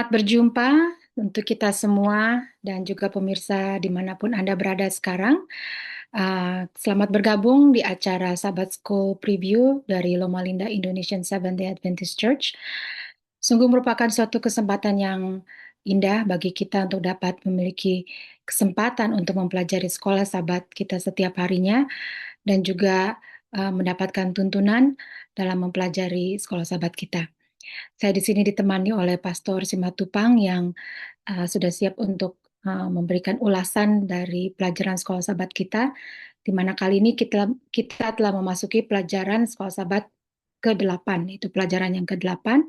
Selamat berjumpa untuk kita semua dan juga pemirsa dimanapun Anda berada sekarang. Selamat bergabung di acara Sabbath School Preview dari Loma Linda Indonesian Seventh-day Adventist Church. Sungguh merupakan suatu kesempatan yang indah bagi kita untuk dapat memiliki kesempatan untuk mempelajari sekolah Sabat kita setiap harinya dan juga mendapatkan tuntunan dalam mempelajari sekolah Sabat kita. Saya di sini ditemani oleh Pastor Simatupang yang sudah siap untuk memberikan ulasan dari pelajaran sekolah sahabat kita, di mana kali ini kita telah memasuki pelajaran sekolah sahabat ke-8, itu pelajaran yang ke-8.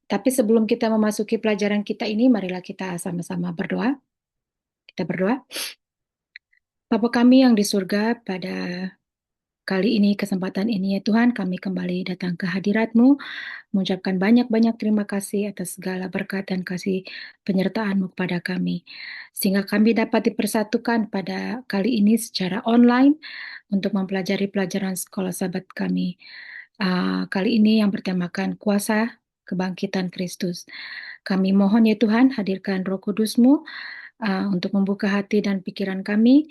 Tapi sebelum kita memasuki pelajaran kita ini, marilah kita sama-sama berdoa. Kita berdoa. Bapa kami yang di surga, pada kali ini, kesempatan ini ya Tuhan, kami kembali datang ke hadirat-Mu, mengucapkan banyak-banyak terima kasih atas segala berkat dan kasih penyertaan-Mu kepada kami. Sehingga kami dapat dipersatukan pada kali ini secara online untuk mempelajari pelajaran sekolah sahabat kami. Kali ini yang bertemakan kuasa kebangkitan Kristus. Kami mohon ya Tuhan, hadirkan Roh Kudus-Mu untuk membuka hati dan pikiran kami.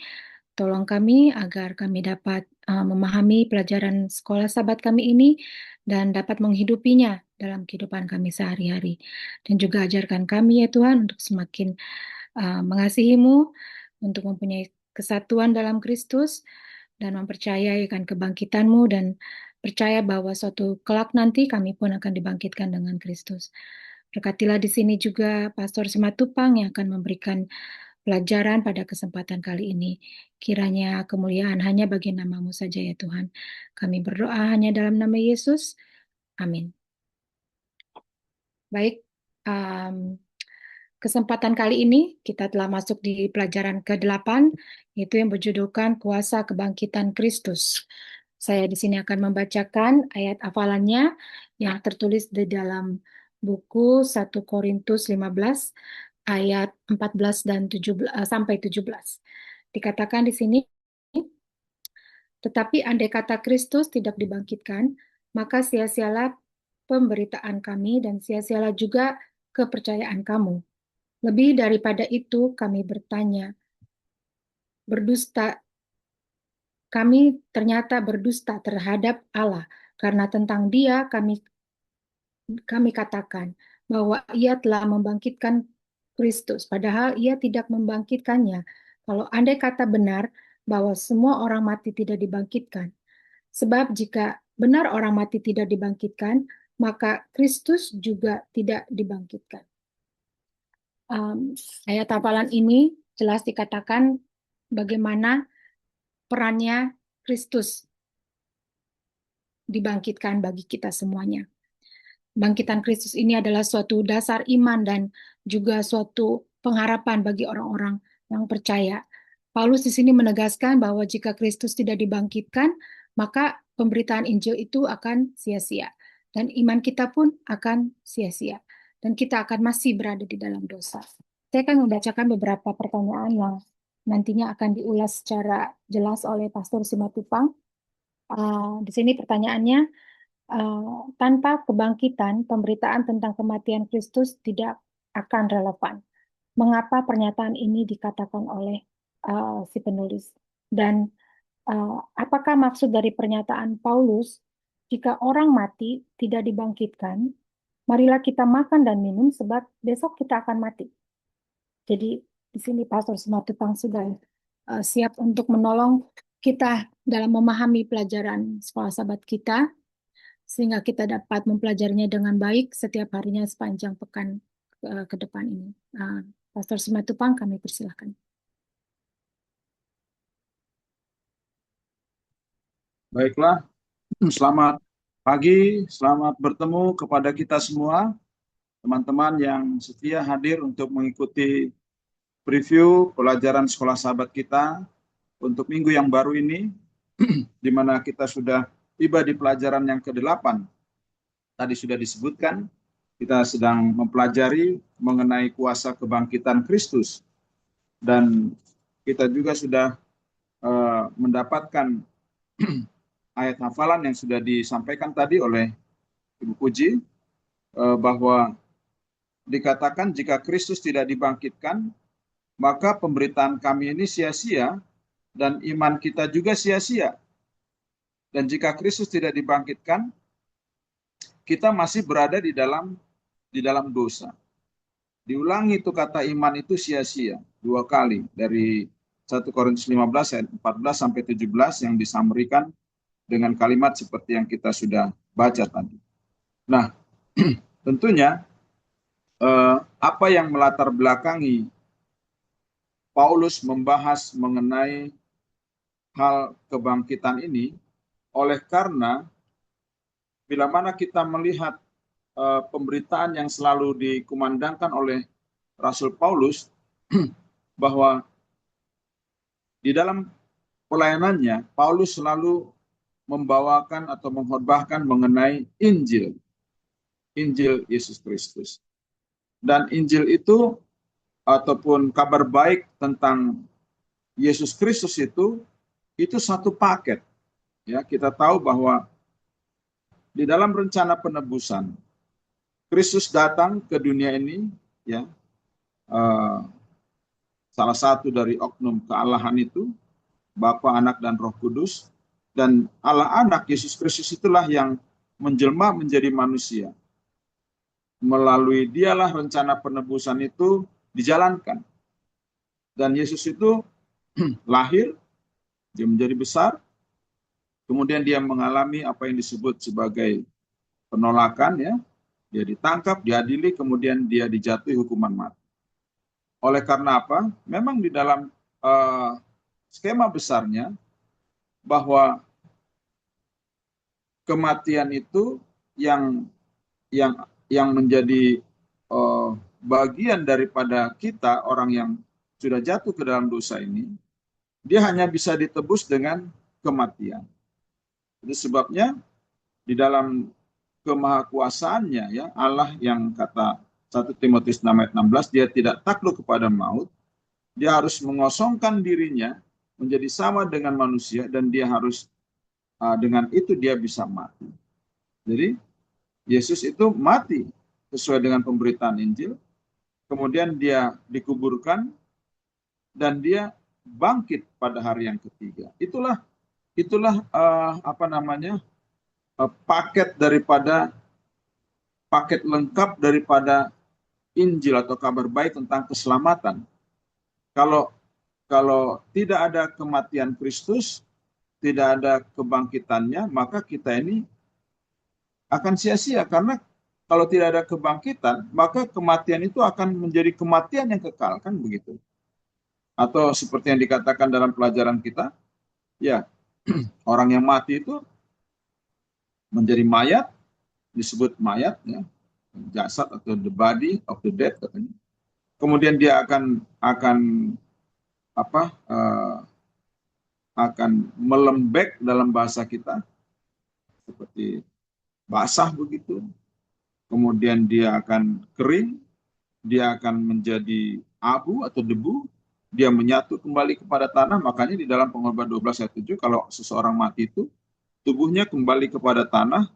Tolong kami agar kami dapat memahami pelajaran sekolah sahabat kami ini dan dapat menghidupinya dalam kehidupan kami sehari-hari. Dan juga ajarkan kami ya Tuhan untuk semakin mengasihi-Mu, untuk mempunyai kesatuan dalam Kristus, dan mempercayai akan kebangkitan-Mu, dan percaya bahwa suatu kelak nanti kami pun akan dibangkitkan dengan Kristus. Berkatilah di sini juga Pastor Simatupang yang akan memberikan pelajaran pada kesempatan kali ini. Kiranya kemuliaan hanya bagi nama-Mu saja ya Tuhan. Kami berdoa hanya dalam nama Yesus. Amin. Baik, kesempatan kali ini kita telah masuk di pelajaran ke-8, yaitu yang berjudulkan Kuasa Kebangkitan Kristus. Saya di sini akan membacakan ayat hafalannya yang tertulis di dalam buku 1 Korintus 15 ayat 14 dan 17 sampai 17. Dikatakan di sini, tetapi andai kata Kristus tidak dibangkitkan, maka sia-sialah pemberitaan kami dan sia-sialah juga kepercayaan kamu. Lebih daripada itu, kami bertanya, berdusta, kami ternyata berdusta terhadap Allah, karena tentang Dia kami katakan bahwa Ia telah membangkitkan Kristus, padahal Ia tidak membangkitkannya. Kalau andai kata benar bahwa semua orang mati tidak dibangkitkan, sebab jika benar orang mati tidak dibangkitkan, maka Kristus juga tidak dibangkitkan. Ayat hafalan ini jelas dikatakan bagaimana perannya Kristus dibangkitkan bagi kita semuanya. Bangkitan Kristus ini adalah suatu dasar iman dan juga suatu pengharapan bagi orang-orang yang percaya. Paulus di sini menegaskan bahwa jika Kristus tidak dibangkitkan, maka pemberitaan Injil itu akan sia-sia. Dan iman kita pun akan sia-sia. Dan kita akan masih berada di dalam dosa. Saya akan membacakan beberapa pertanyaan yang nantinya akan diulas secara jelas oleh Pastor Simatupang. Di sini pertanyaannya, tanpa kebangkitan, pemberitaan tentang kematian Kristus tidak akan relevan. Mengapa pernyataan ini dikatakan oleh si penulis? Dan apakah maksud dari pernyataan Paulus, jika orang mati tidak dibangkitkan, marilah kita makan dan minum sebab besok kita akan mati. Jadi di sini Pastor Simatupang sudah siap untuk menolong kita dalam memahami pelajaran sekolah sahabat kita, sehingga kita dapat mempelajarinya dengan baik setiap harinya sepanjang pekan ke depan ini. Pastor Simatupang, kami persilahkan. Baiklah, selamat pagi, selamat bertemu kepada kita semua, teman-teman yang setia hadir untuk mengikuti preview pelajaran sekolah sahabat kita untuk minggu yang baru ini, di mana kita sudah tiba di pelajaran yang ke-8. Tadi sudah disebutkan, kita sedang mempelajari mengenai kuasa kebangkitan Kristus. Dan kita juga sudah mendapatkan ayat hafalan yang sudah disampaikan tadi oleh Ibu Puji, bahwa dikatakan jika Kristus tidak dibangkitkan, maka pemberitaan kami ini sia-sia dan iman kita juga sia-sia. Dan jika Kristus tidak dibangkitkan, kita masih berada di dalam dosa. Diulangi itu kata iman itu sia-sia 2 kali dari 1 Korintus 15 ayat 14 sampai 17 yang disamerikan dengan kalimat seperti yang kita sudah baca tadi. Nah, tentunya apa yang melatar belakangi Paulus membahas mengenai hal kebangkitan ini oleh karena bila mana kita melihat pemberitaan yang selalu dikumandangkan oleh Rasul Paulus bahwa di dalam pelayanannya Paulus selalu membawakan atau mengkhotbahkan mengenai Injil Yesus Kristus. Dan Injil itu ataupun kabar baik tentang Yesus Kristus itu satu paket. Ya, kita tahu bahwa di dalam rencana penebusan Kristus datang ke dunia ini, ya, salah satu dari oknum kealahan itu Bapa, Anak, dan Roh Kudus, dan Allah Anak Yesus Kristus itulah yang menjelma menjadi manusia. Melalui dialah rencana penebusan itu dijalankan. Dan Yesus itu lahir, dia menjadi besar, kemudian dia mengalami apa yang disebut sebagai penolakan, ya. Dia ditangkap, diadili, kemudian dia dijatuhi hukuman mati. Oleh karena apa? Memang di dalam skema besarnya bahwa kematian itu yang menjadi bagian daripada kita orang yang sudah jatuh ke dalam dosa ini, dia hanya bisa ditebus dengan kematian. Itu sebabnya di dalam kemahakuasaannya, ya, Allah yang kata 1 Timotius 6 ayat 16, dia tidak takluk kepada maut, dia harus mengosongkan dirinya menjadi sama dengan manusia, dan dia harus dengan itu dia bisa mati. Jadi Yesus itu mati sesuai dengan pemberitaan Injil, kemudian dia dikuburkan, dan dia bangkit pada hari yang ketiga. Itulah paket lengkap daripada Injil atau kabar baik tentang keselamatan. Kalau tidak ada kematian Kristus, tidak ada kebangkitannya, maka kita ini akan sia-sia. Karena kalau tidak ada kebangkitan, maka kematian itu akan menjadi kematian yang kekal, kan begitu. Atau seperti yang dikatakan dalam pelajaran kita, ya, orang yang mati itu menjadi mayat, disebut mayat, ya, jasad atau the body of the dead katanya. Kemudian dia akan melembek dalam bahasa kita seperti basah begitu. Kemudian dia akan kering, dia akan menjadi abu atau debu, dia menyatu kembali kepada tanah. Makanya di dalam Pengkhotbah 12 ayat 7, kalau seseorang mati itu tubuhnya kembali kepada tanah,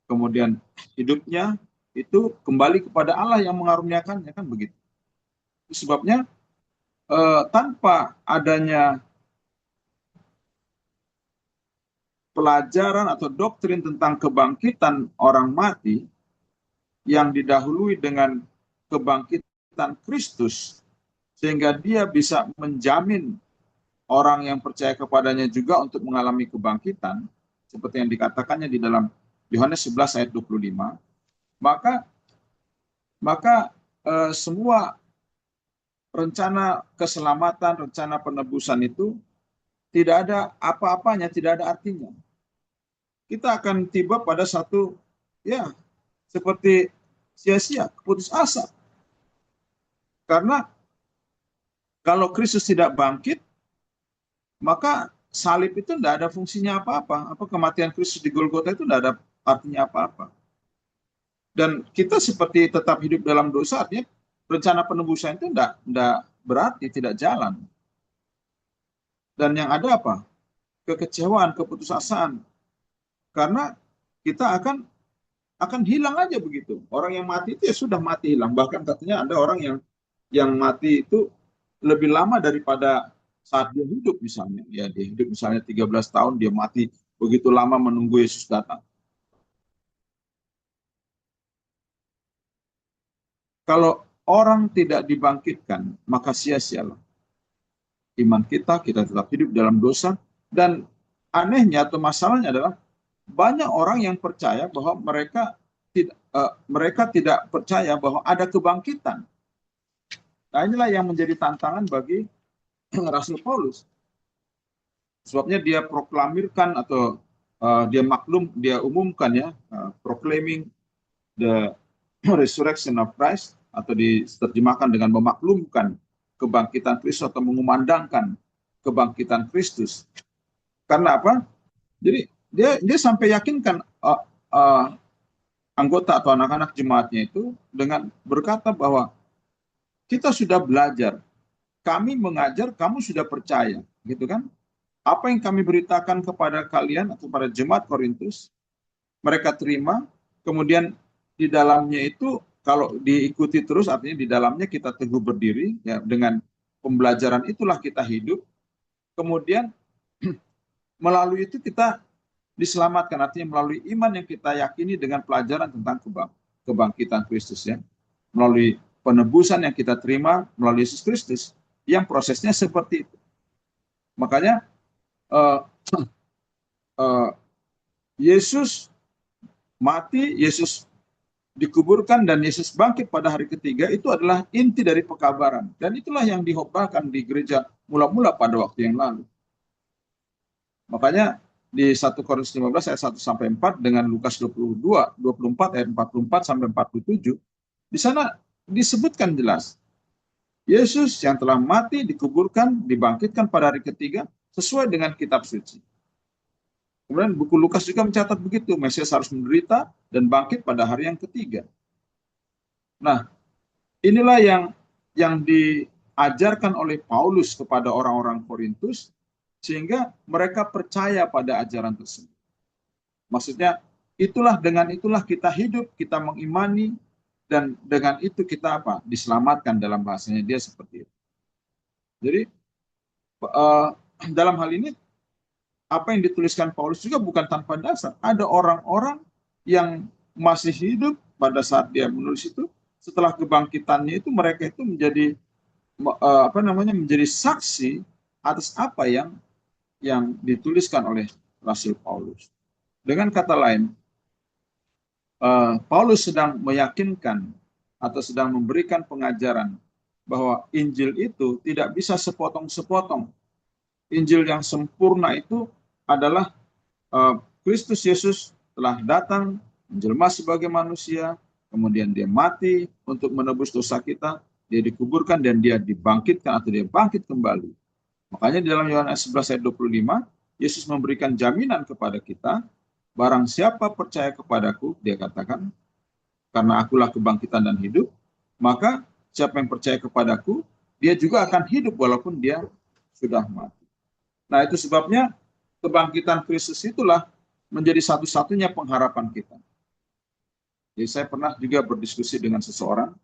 kemudian hidupnya itu kembali kepada Allah yang mengaruniakannya, kan begitu. Itu sebabnya tanpa adanya pelajaran atau doktrin tentang kebangkitan orang mati yang didahului dengan kebangkitan Kristus, sehingga dia bisa menjamin orang yang percaya kepadanya juga untuk mengalami kebangkitan, seperti yang dikatakannya di dalam Yohanes 11 ayat 25, maka semua rencana keselamatan, rencana penebusan itu tidak ada apa-apanya, tidak ada artinya. Kita akan tiba pada satu, ya, seperti sia-sia, putus asa. Karena kalau Kristus tidak bangkit, maka salib itu tidak ada fungsinya apa-apa. Kematian Kristus di Golgota itu tidak ada artinya apa-apa. Dan kita seperti tetap hidup dalam dosa, artinya rencana penebusan itu tidak berarti, tidak jalan. Dan yang ada apa? Kekecewaan, keputusasaan. Karena kita akan hilang aja begitu. Orang yang mati itu ya sudah mati hilang. Bahkan katanya ada orang yang mati itu lebih lama daripada saat dia hidup misalnya. Ya dia hidup misalnya 13 tahun, dia mati begitu lama menunggu Yesus datang. Kalau orang tidak dibangkitkan, maka sia-sialah iman kita, kita tetap hidup dalam dosa. Dan anehnya atau masalahnya adalah banyak orang yang percaya bahwa mereka tidak percaya bahwa ada kebangkitan. Nah, inilah yang menjadi tantangan bagi Rasul Paulus. Sebabnya dia proklamirkan atau dia umumkan ya, proclaiming the resurrection of Christ, atau diterjemahkan dengan memaklumkan kebangkitan Kristus atau mengumandangkan kebangkitan Kristus. Karena apa? Jadi dia sampai yakinkan anggota atau anak-anak jemaatnya itu dengan berkata bahwa kita sudah belajar, kami mengajar, kamu sudah percaya, gitu kan? Apa yang kami beritakan kepada kalian atau pada jemaat Korintus, mereka terima, kemudian di dalamnya itu kalau diikuti terus artinya di dalamnya kita teguh berdiri ya, dengan pembelajaran itulah kita hidup. Kemudian melalui itu kita diselamatkan, artinya melalui iman yang kita yakini dengan pelajaran tentang kebangkitan Kristus ya. Melalui penebusan yang kita terima melalui Yesus Kristus yang prosesnya seperti itu. Makanya Yesus mati, Yesus dikuburkan, dan Yesus bangkit pada hari ketiga, itu adalah inti dari pekabaran. Dan itulah yang dihotbahkan di gereja mula-mula pada waktu yang lalu. Makanya di 1 Korintus 15 ayat 1 sampai 4 dengan Lukas 22, 24 ayat 44 sampai 47, di sana disebutkan jelas Yesus yang telah mati, dikuburkan, dibangkitkan pada hari ketiga sesuai dengan kitab suci. Kemudian buku Lukas juga mencatat begitu, Mesias harus menderita dan bangkit pada hari yang ketiga. Nah, inilah yang diajarkan oleh Paulus kepada orang-orang Korintus, sehingga mereka percaya pada ajaran tersebut. Maksudnya, dengan itulah kita hidup, kita mengimani, dan dengan itu kita diselamatkan, dalam bahasanya dia seperti itu. Jadi, dalam hal ini, apa yang dituliskan Paulus juga bukan tanpa dasar. Ada orang-orang yang masih hidup pada saat dia menulis itu, setelah kebangkitannya itu mereka itu menjadi menjadi saksi atas apa yang dituliskan oleh Rasul Paulus. Dengan kata lain, Paulus sedang meyakinkan atau sedang memberikan pengajaran bahwa Injil itu tidak bisa sepotong-sepotong. Injil yang sempurna itu adalah Kristus Yesus telah datang menjelma sebagai manusia, kemudian dia mati untuk menebus dosa kita, dia dikuburkan dan dia dibangkitkan atau dia bangkit kembali. Makanya di dalam Yohanes 11 ayat 25, Yesus memberikan jaminan kepada kita, barang siapa percaya kepadaku, dia katakan, karena akulah kebangkitan dan hidup, maka siapa yang percaya kepadaku, dia juga akan hidup walaupun dia sudah mati. Nah, itu sebabnya kebangkitan Kristus itulah menjadi satu-satunya pengharapan kita. Jadi saya pernah juga berdiskusi dengan seseorang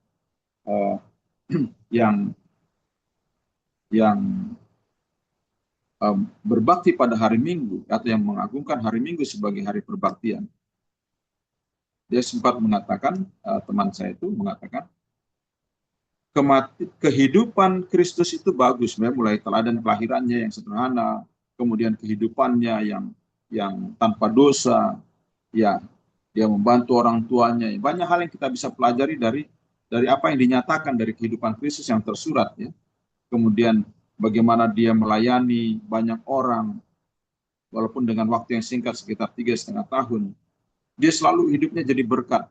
yang berbakti pada hari Minggu atau yang mengagungkan hari Minggu sebagai hari perbaktian. Dia sempat mengatakan, teman saya itu mengatakan, kehidupan Kristus itu bagus, mulai teladan kelahirannya yang sederhana, kemudian kehidupannya yang tanpa dosa, ya dia membantu orang tuanya. Banyak hal yang kita bisa pelajari dari apa yang dinyatakan dari kehidupan Kristus yang tersurat, ya. Kemudian bagaimana dia melayani banyak orang, walaupun dengan waktu yang singkat sekitar 3,5 tahun. Dia selalu hidupnya jadi berkat.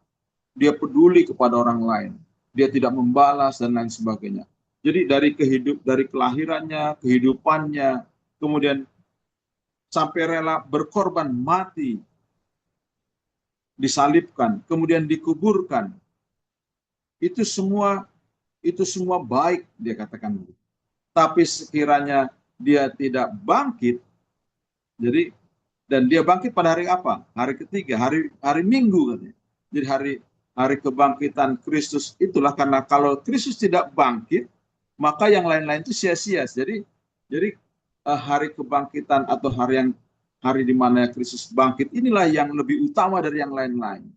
Dia peduli kepada orang lain. Dia tidak membalas dan lain sebagainya. Jadi dari kelahirannya, kehidupannya, kemudian sampai rela berkorban mati, disalibkan, kemudian dikuburkan. Itu semua baik, dia katakan. Tapi sekiranya dia tidak bangkit, dan dia bangkit pada hari apa? Hari ketiga, hari Minggu katanya. Jadi hari kebangkitan Kristus itulah, karena kalau Kristus tidak bangkit, maka yang lain-lain itu sia-sia. Jadi hari kebangkitan atau hari di mana Kristus bangkit inilah yang lebih utama dari yang lain-lain.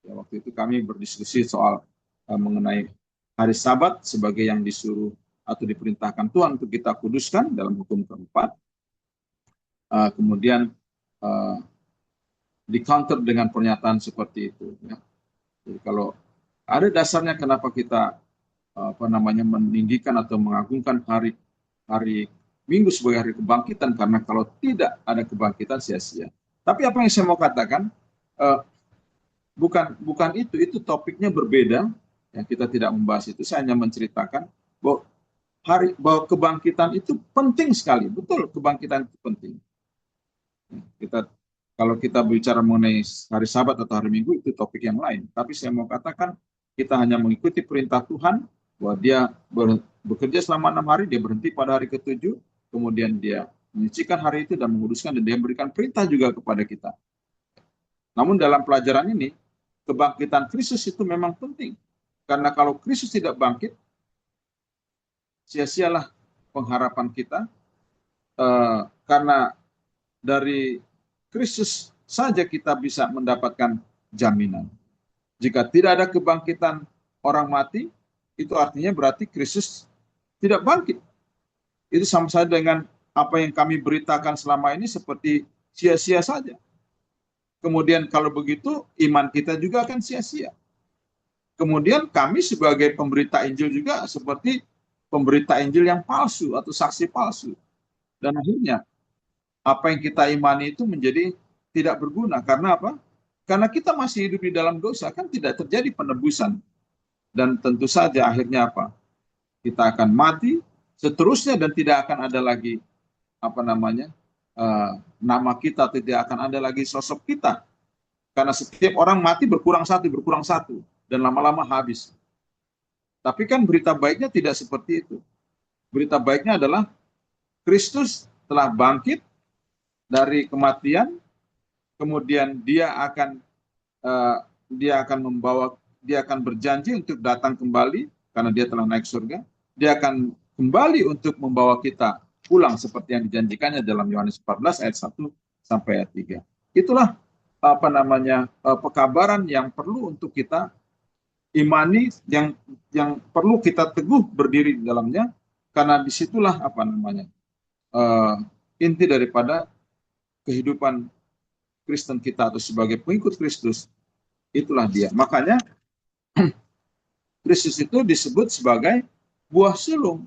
Ya, waktu itu kami berdiskusi soal mengenai hari Sabat sebagai yang disuruh atau diperintahkan Tuhan untuk kita kuduskan dalam hukum keempat. Kemudian uh, di counter dengan pernyataan seperti itu. Ya. Jadi kalau ada dasarnya kenapa kita meninggikan atau mengagungkan hari hari Minggu sebagai hari kebangkitan, karena kalau tidak ada kebangkitan sia-sia. Tapi apa yang saya mau katakan, uh, bukan itu topiknya berbeda. Ya, kita tidak membahas itu. Saya hanya menceritakan bahwa kebangkitan itu penting sekali. Betul, kebangkitan itu penting. Kita Kalau kita bicara mengenai hari Sabat atau hari Minggu itu topik yang lain. Tapi saya mau katakan kita hanya mengikuti perintah Tuhan bahwa dia bekerja selama 6 hari, dia berhenti pada hari ketujuh, kemudian dia menyucikan hari itu dan menguduskan, dan dia memberikan perintah juga kepada kita. Namun dalam pelajaran ini kebangkitan Kristus itu memang penting, karena kalau Kristus tidak bangkit, sia-sialah pengharapan kita, karena dari Kristus saja kita bisa mendapatkan jaminan. Jika tidak ada kebangkitan orang mati, itu artinya berarti Kristus tidak bangkit. Itu sama saja dengan apa yang kami beritakan selama ini seperti sia-sia saja. Kemudian kalau begitu, iman kita juga akan sia-sia. Kemudian kami sebagai pemberita Injil juga seperti pemberita Injil yang palsu atau saksi palsu. Dan akhirnya apa yang kita imani itu menjadi tidak berguna. Karena apa? Karena kita masih hidup di dalam dosa, kan tidak terjadi penebusan. Dan tentu saja akhirnya apa? Kita akan mati seterusnya, dan tidak akan ada lagi nama kita, tidak akan ada lagi sosok kita. Karena setiap orang mati berkurang satu, dan lama-lama habis. Tapi kan berita baiknya tidak seperti itu. Berita baiknya adalah Kristus telah bangkit dari kematian, kemudian dia akan berjanji untuk datang kembali karena dia telah naik surga. Dia akan kembali untuk membawa kita pulang seperti yang dijanjikannya dalam Yohanes 14 ayat 1 sampai ayat 3. Itulah pekabaran yang perlu untuk kita imani, yang perlu kita teguh berdiri di dalamnya, karena disitulah inti daripada kehidupan Kristen kita atau sebagai pengikut Kristus. Itulah dia. Makanya Kristus itu disebut sebagai buah sulung,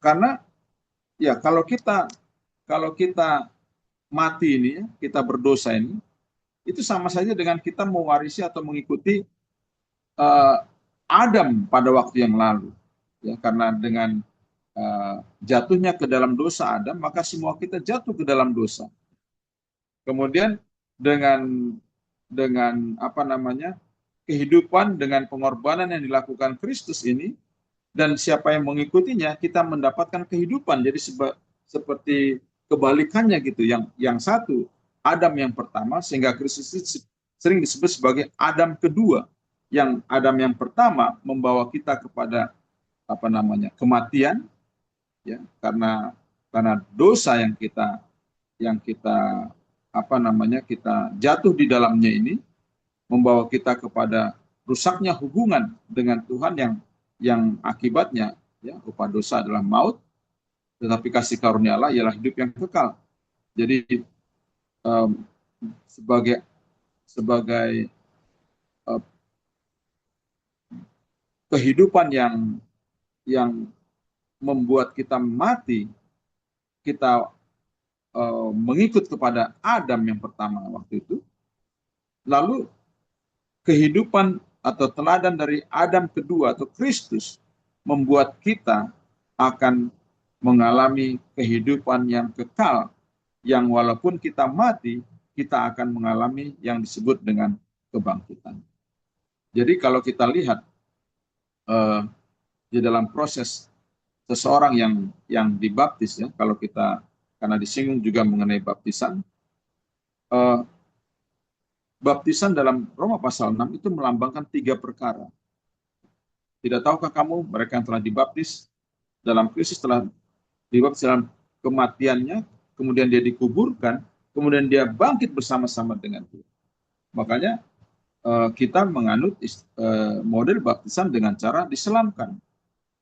karena ya kalau kita mati ini, kita berdosa ini, itu sama saja dengan kita mewarisi atau mengikuti Adam pada waktu yang lalu. Ya, karena dengan jatuhnya ke dalam dosa Adam, maka semua kita jatuh ke dalam dosa. Kemudian dengan kehidupan, dengan pengorbanan yang dilakukan Kristus ini, dan siapa yang mengikutinya, kita mendapatkan kehidupan. Jadi seperti kebalikannya gitu. Yang satu Adam yang pertama, sehingga Kristus sering disebut sebagai Adam kedua. Yang Adam yang pertama membawa kita kepada kematian, ya, karena dosa yang kita kita jatuh di dalamnya ini membawa kita kepada rusaknya hubungan dengan Tuhan, yang akibatnya, ya, upah dosa adalah maut, tetapi kasih karunia Allah ialah hidup yang kekal. Jadi sebagai kehidupan yang membuat kita mati, kita mengikut kepada Adam yang pertama waktu itu. Lalu kehidupan atau teladan dari Adam kedua atau Kristus membuat kita akan mengalami kehidupan yang kekal, yang walaupun kita mati, kita akan mengalami yang disebut dengan kebangkitan. Jadi kalau kita lihat di dalam proses seseorang yang dibaptis, ya, kalau kita, karena disinggung juga mengenai baptisan, baptisan dalam Roma pasal 6 itu melambangkan 3 perkara. Tidak tahukah kamu mereka yang telah dibaptis dalam Kristus telah dibaptis dalam kematiannya, kemudian dia dikuburkan, kemudian dia bangkit bersama-sama dengan Tuhan. Makanya kita menganut model baptisan dengan cara diselamkan,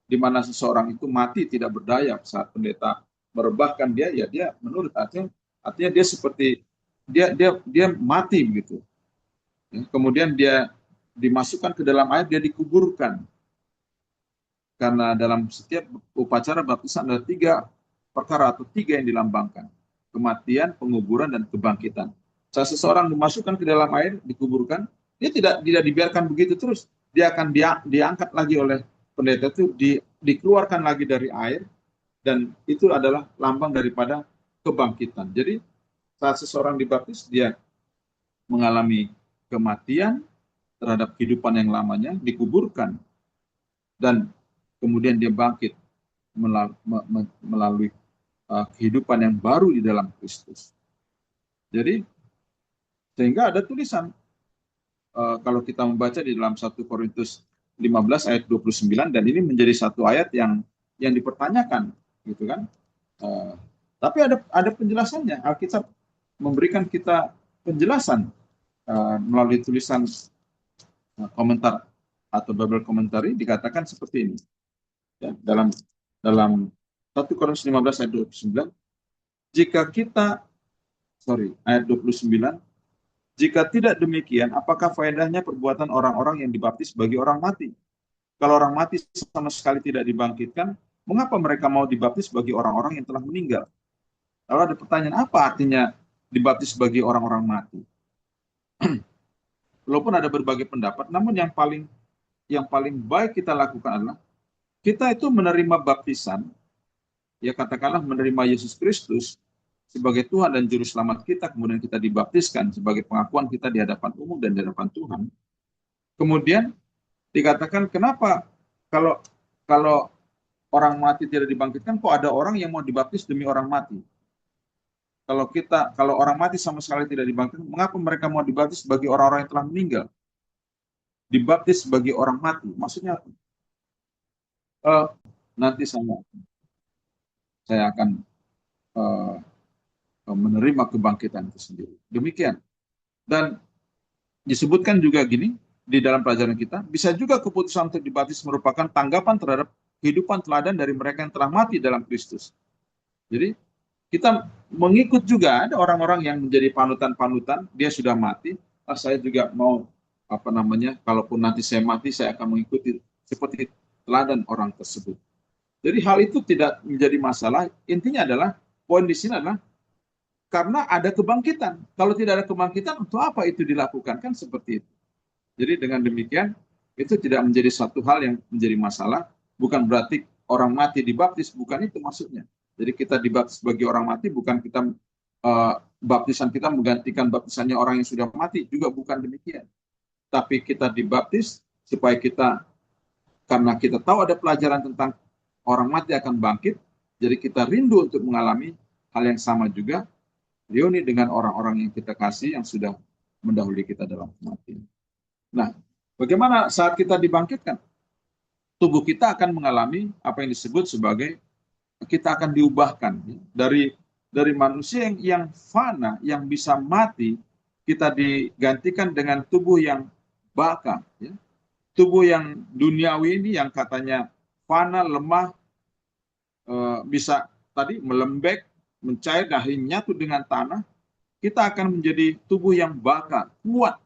di mana seseorang itu mati tidak berdaya saat pendeta merebahkan dia, ya dia menurut artinya dia seperti dia mati begitu. Kemudian dia dimasukkan ke dalam air, dia dikuburkan. Karena dalam setiap upacara baptisan ada 3 perkara atau 3 yang dilambangkan: kematian, penguburan, dan kebangkitan. Saat seseorang dimasukkan ke dalam air, dikuburkan, dia tidak dibiarkan begitu terus. Dia akan diangkat lagi oleh pendeta itu, dikeluarkan lagi dari air, dan itu adalah lambang daripada kebangkitan. Jadi saat seseorang dibaptis, dia mengalami kematian terhadap kehidupan yang lamanya, dikuburkan, dan kemudian dia bangkit melalui kehidupan yang baru di dalam Kristus. Jadi sehingga ada tulisan, kalau kita membaca di dalam 1 Korintus 15 ayat 29, dan ini menjadi satu ayat yang dipertanyakan, gitu kan? Tapi ada penjelasannya. Alkitab memberikan kita penjelasan melalui tulisan komentar atau Bible Commentary, dikatakan seperti ini. Ya, dalam 1 Korintus 15 ayat 29, ayat 29, jika tidak demikian, apakah faedahnya perbuatan orang-orang yang dibaptis bagi orang mati? Kalau orang mati sama sekali tidak dibangkitkan, mengapa mereka mau dibaptis bagi orang-orang yang telah meninggal? Lalu ada pertanyaan, apa artinya dibaptis bagi orang-orang mati? Walaupun ada berbagai pendapat, namun yang paling baik kita lakukan adalah kita itu menerima baptisan, ya katakanlah menerima Yesus Kristus sebagai Tuhan dan Juru Selamat kita, kemudian kita dibaptiskan sebagai pengakuan kita di hadapan umum dan di hadapan Tuhan. Kemudian dikatakan, kenapa kalau orang mati tidak dibangkitkan, kok ada orang yang mau dibaptis demi orang mati? Kalau orang mati sama sekali tidak dibangkitkan, mengapa mereka mau dibaptis bagi orang-orang yang telah meninggal? Dibaptis bagi orang mati, maksudnya apa? Nanti saya akan menerima kebangkitan itu sendiri. Demikian. Dan disebutkan juga gini di dalam pelajaran kita, bisa juga keputusan untuk dibaptis merupakan tanggapan terhadap kehidupan teladan dari mereka yang telah mati dalam Kristus. Jadi kita mengikut juga, ada orang-orang yang menjadi panutan-panutan, dia sudah mati, saya juga mau kalaupun nanti saya mati, saya akan mengikuti seperti teladan orang tersebut. Jadi hal itu tidak menjadi masalah. Intinya adalah, poin di sini adalah karena ada kebangkitan. Kalau tidak ada kebangkitan, untuk apa itu dilakukan? Kan seperti itu. Jadi dengan demikian, itu tidak menjadi satu hal yang menjadi masalah. Bukan berarti orang mati dibaptis, bukan itu maksudnya. Jadi kita dibaptis bagi orang mati, bukan kita baptisan kita menggantikan baptisannya orang yang sudah mati, juga bukan demikian. Tapi kita dibaptis supaya karena kita tahu ada pelajaran tentang orang mati akan bangkit, jadi kita rindu untuk mengalami hal yang sama juga, reuni dengan orang-orang yang kita kasih yang sudah mendahului kita dalam kematian. Nah, bagaimana saat kita dibangkitkan? Tubuh kita akan mengalami apa yang disebut sebagai, kita akan diubahkan dari manusia yang fana, yang bisa mati, kita digantikan dengan tubuh yang baka, ya. Tubuh yang duniawi ini yang katanya fana, lemah, bisa tadi melembek, mencair, dan akhirnya nyatu dengan tanah, kita akan menjadi tubuh yang baka, kuat,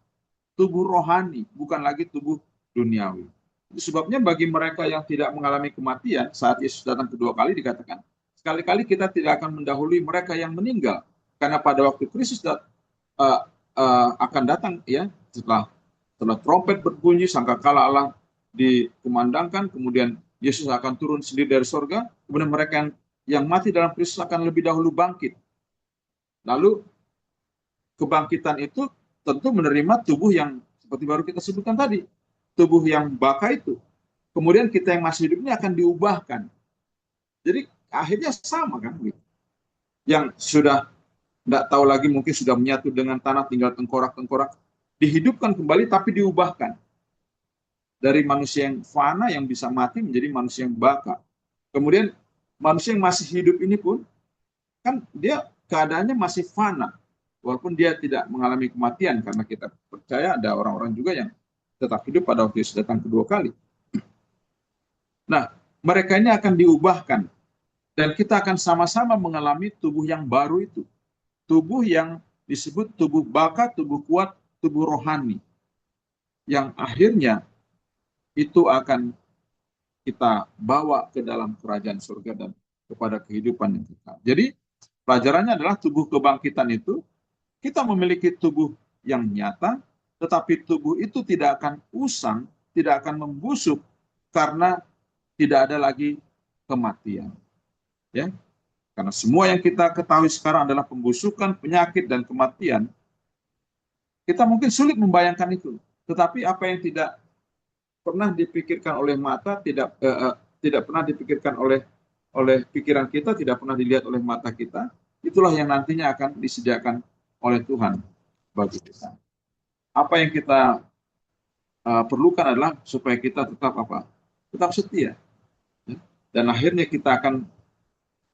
tubuh rohani, bukan lagi tubuh duniawi. Sebabnya bagi mereka yang tidak mengalami kematian, saat Yesus datang kedua kali dikatakan, sekali-kali kita tidak akan mendahului mereka yang meninggal. Karena pada waktu Kristus akan datang, ya, setelah trompet berbunyi, sangkakala Allah dikumandangkan, kemudian Yesus akan turun sendiri dari surga, kemudian mereka yang mati dalam Kristus akan lebih dahulu bangkit. Lalu kebangkitan itu tentu menerima tubuh yang seperti baru kita sebutkan tadi, tubuh yang baka itu. Kemudian kita yang masih hidup ini akan diubahkan. Jadi akhirnya sama kan? Yang sudah tidak tahu lagi, mungkin sudah menyatu dengan tanah, tinggal tengkorak-tengkorak. dihidupkan kembali tapi diubahkan. Dari manusia yang fana yang bisa mati menjadi manusia yang baka. Kemudian manusia yang masih hidup ini pun kan dia keadaannya masih fana. Walaupun dia tidak mengalami kematian karena kita percaya ada orang-orang juga yang tetap hidup pada waktu Yesus datang kedua kali. Nah, mereka ini akan diubahkan dan kita akan sama-sama mengalami tubuh yang baru itu. Tubuh yang disebut tubuh baka, tubuh kuat, tubuh rohani. Yang akhirnya itu akan kita bawa ke dalam kerajaan surga dan kepada kehidupan yang kekal. Jadi pelajarannya adalah tubuh kebangkitan itu, kita memiliki tubuh yang nyata, tetapi tubuh itu tidak akan usang, tidak akan membusuk karena tidak ada lagi kematian. Ya, karena semua yang kita ketahui sekarang adalah pembusukan, penyakit, dan kematian. Kita mungkin sulit membayangkan itu. Tetapi apa yang tidak pernah dipikirkan oleh mata, tidak pernah dipikirkan oleh pikiran kita, tidak pernah dilihat oleh mata kita, itulah yang nantinya akan disediakan oleh Tuhan bagi kita. Apa yang kita perlukan adalah supaya kita tetap apa? Tetap setia. Ya. Dan akhirnya kita akan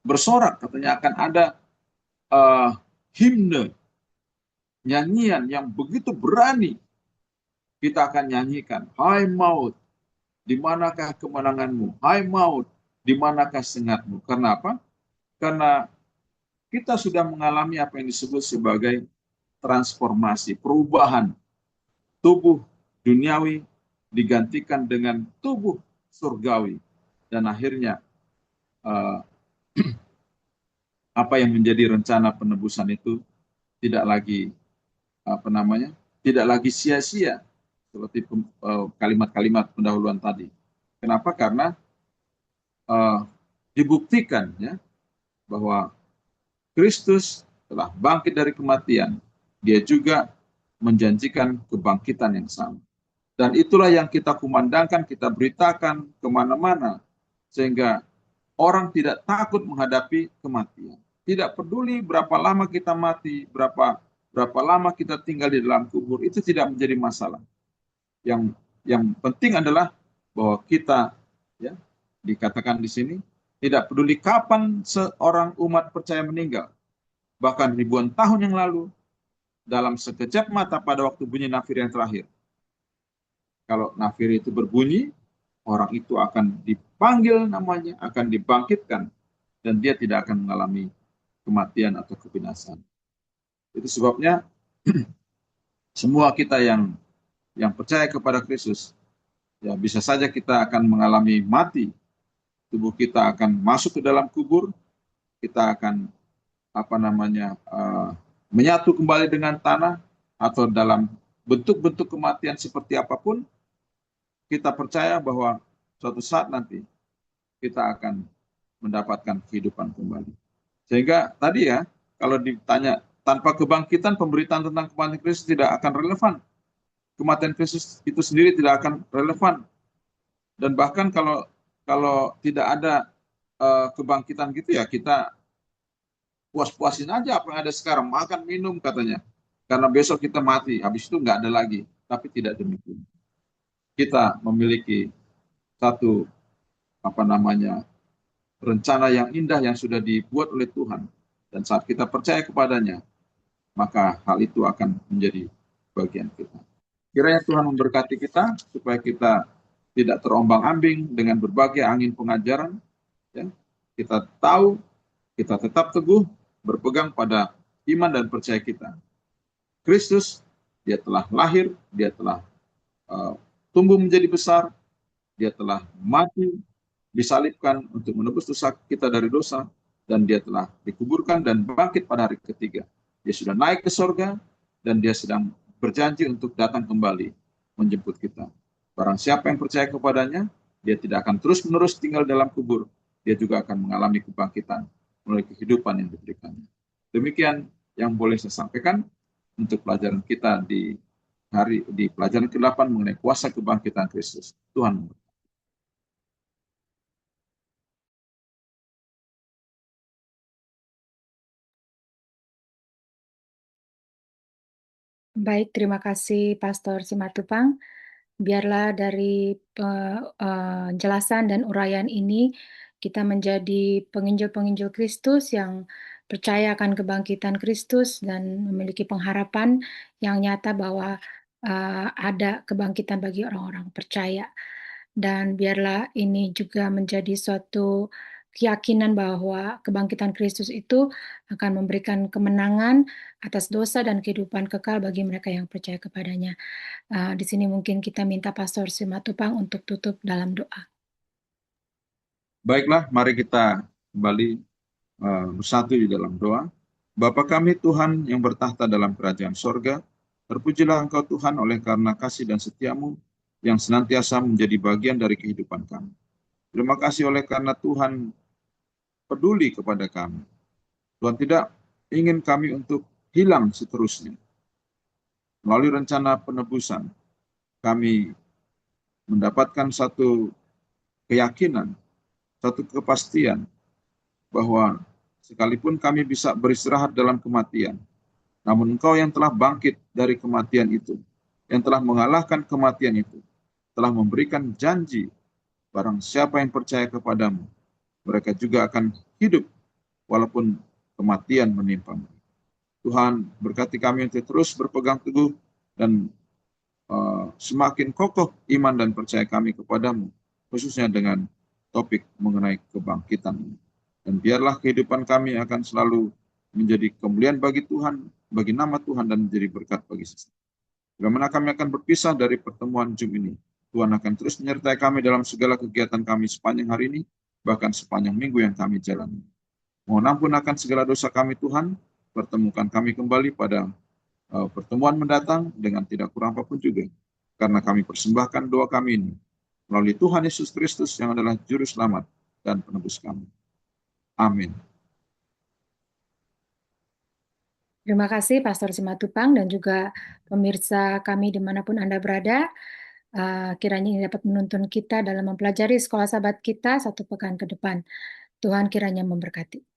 bersorak, katanya akan ada uh, himne, nyanyian yang begitu berani kita akan nyanyikan. Hai maut, di manakah kemenanganmu? Hai maut, di manakah sengatmu? Karena apa? Karena kita sudah mengalami apa yang disebut sebagai transformasi, perubahan tubuh duniawi digantikan dengan tubuh surgawi. Dan akhirnya eh, apa yang menjadi rencana penebusan itu tidak lagi apa namanya, tidak lagi sia-sia seperti kalimat-kalimat pendahuluan tadi. Kenapa? Karena uh, dibuktikan ya bahwa Kristus telah bangkit dari kematian. Dia juga menjanjikan kebangkitan yang sama. Dan itulah yang kita kumandangkan, kita beritakan kemana-mana, sehingga orang tidak takut menghadapi kematian. Tidak peduli berapa lama kita mati, berapa lama kita tinggal di dalam kubur, itu tidak menjadi masalah. Yang penting adalah bahwa kita, ya, dikatakan di sini, tidak peduli kapan seorang umat percaya meninggal, bahkan ribuan tahun yang lalu, dalam sekejap mata pada waktu bunyi nafir yang terakhir. Kalau nafir itu berbunyi, orang itu akan dipanggil namanya, akan dibangkitkan, dan dia tidak akan mengalami kematian atau kebinasan. Itu sebabnya semua kita yang percaya kepada Kristus, ya bisa saja kita akan mengalami mati, tubuh kita akan masuk ke dalam kubur, kita akan apa namanya menyatu kembali dengan tanah atau dalam bentuk-bentuk kematian seperti apapun, kita percaya bahwa suatu saat nanti kita akan mendapatkan kehidupan kembali. Sehingga tadi ya, kalau ditanya tanpa kebangkitan, pemberitaan tentang kematian Kristus tidak akan relevan. Kematian Kristus itu sendiri tidak akan relevan. Dan bahkan kalau kalau tidak ada kebangkitan gitu ya, kita puas-puasin aja apa yang ada sekarang, makan minum katanya. Karena besok kita mati, habis itu nggak ada lagi. Tapi tidak demikian. Kita memiliki satu apa namanya rencana yang indah yang sudah dibuat oleh Tuhan. Dan saat kita percaya kepadanya, maka hal itu akan menjadi bagian kita. Kiranya Tuhan memberkati kita supaya kita tidak terombang-ambing dengan berbagai angin pengajaran. Ya. Kita tahu, kita tetap teguh, berpegang pada iman dan percaya kita. Kristus, dia telah lahir, dia telah tumbuh menjadi besar, dia telah mati, disalibkan untuk menebus dosa kita dari dosa, dan dia telah dikuburkan dan bangkit pada hari ketiga. Dia sudah naik ke sorga, dan dia sedang berjanji untuk datang kembali menjemput kita. Barang siapa yang percaya kepadanya, dia tidak akan terus-menerus tinggal dalam kubur, dia juga akan mengalami kebangkitan melalui kehidupan yang diberikannya. Demikian yang boleh saya sampaikan untuk pelajaran kita di pelajaran ke-8 mengenai kuasa kebangkitan Kristus. Tuhan Baik, terima kasih Pastor Simatupang. Biarlah dari penjelasan dan uraian ini kita menjadi penginjil-penginjil Kristus yang percaya akan kebangkitan Kristus dan memiliki pengharapan yang nyata bahwa ada kebangkitan bagi orang-orang percaya. Dan biarlah ini juga menjadi suatu keyakinan bahwa kebangkitan Kristus itu akan memberikan kemenangan atas dosa dan kehidupan kekal bagi mereka yang percaya kepadanya. Di sini mungkin kita minta Pastor Simatupang untuk tutup dalam doa. Baiklah, mari kita kembali bersatu di dalam doa. Bapa kami Tuhan yang bertahta dalam kerajaan sorga, terpujilah Engkau Tuhan oleh karena kasih dan setiamu yang senantiasa menjadi bagian dari kehidupan kami. Terima kasih oleh karena Tuhan peduli kepada kami. Tuhan tidak ingin kami untuk hilang seterusnya. Melalui rencana penebusan, kami mendapatkan satu keyakinan, satu kepastian bahwa sekalipun kami bisa beristirahat dalam kematian, namun Engkau yang telah bangkit dari kematian itu, yang telah mengalahkan kematian itu, telah memberikan janji, barang siapa yang percaya kepadamu, mereka juga akan hidup walaupun kematian menimpa mereka. Tuhan berkati kami untuk terus berpegang teguh dan semakin kokoh iman dan percaya kami kepadamu, khususnya dengan topik mengenai kebangkitan ini. Dan biarlah kehidupan kami akan selalu menjadi kemuliaan bagi Tuhan, bagi nama Tuhan, dan menjadi berkat bagi sesama. Bagaimana kami akan berpisah dari pertemuan Zoom ini, Tuhan akan terus menyertai kami dalam segala kegiatan kami sepanjang hari ini, bahkan sepanjang minggu yang kami jalani. Mohon ampun akan segala dosa kami Tuhan, pertemukan kami kembali pada pertemuan mendatang dengan tidak kurang apapun juga. Karena kami persembahkan doa kami ini melalui Tuhan Yesus Kristus yang adalah Juru Selamat dan Penebus kami. Amin. Terima kasih Pastor Simatupang dan juga pemirsa kami dimanapun Anda berada. Kiranya ini dapat menuntun kita dalam mempelajari sekolah sahabat kita satu pekan ke depan. Tuhan kiranya memberkati.